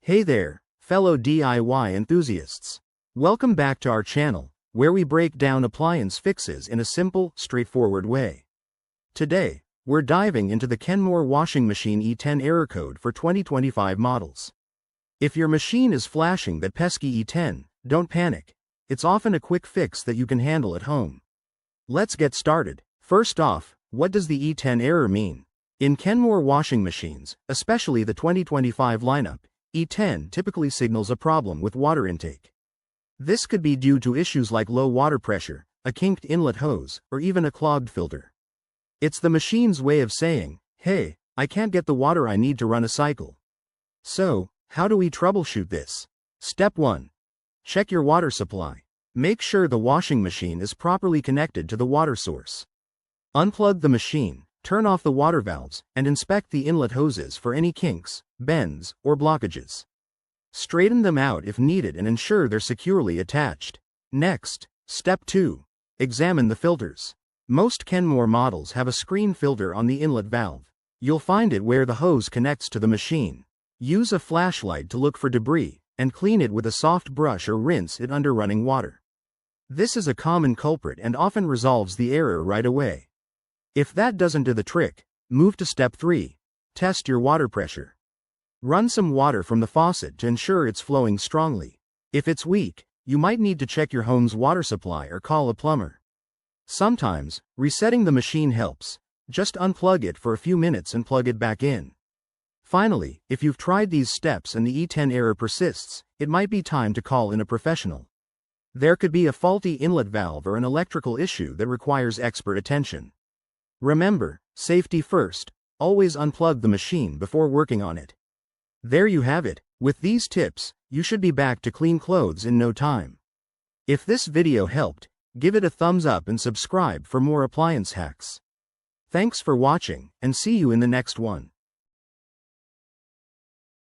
Hey there, fellow DIY enthusiasts. Welcome back to our channel, where we break down appliance fixes in a simple, straightforward way. Today, we're diving into the Kenmore washing machine E10 error code for 2025 models. If your machine is flashing that pesky E10, don't panic. It's often a quick fix that you can handle at home. Let's get started. First off, what does the E10 error mean? In Kenmore washing machines, especially the 2025 lineup, E10 typically signals a problem with water intake. This could be due to issues like low water pressure, a kinked inlet hose, or even a clogged filter. It's the machine's way of saying, hey, I can't get the water I need to run a cycle. So, how do we troubleshoot this? Step 1. Check your water supply. Make sure the washing machine is properly connected to the water source. Unplug the machine, turn off the water valves, and inspect the inlet hoses for any kinks, bends, or blockages. Straighten them out if needed and ensure they're securely attached. Next, Step 2. Examine the filters. Most Kenmore models have a screen filter on the inlet valve. You'll find it where the hose connects to the machine. Use a flashlight to look for debris, and clean it with a soft brush or rinse it under running water. This is a common culprit and often resolves the error right away. If that doesn't do the trick, move to Step 3. Test your water pressure. Run some water from the faucet to ensure it's flowing strongly. If it's weak, you might need to check your home's water supply or call a plumber. Sometimes, resetting the machine helps. Just unplug it for a few minutes and plug it back in. Finally, if you've tried these steps and the E10 error persists, it might be time to call in a professional. There could be a faulty inlet valve or an electrical issue that requires expert attention. Remember, safety first. Always unplug the machine before working on it. There you have it. With these tips, you should be back to clean clothes in no time. If this video helped, give it a thumbs up and subscribe for more appliance hacks. Thanks for watching, and see you in the next one.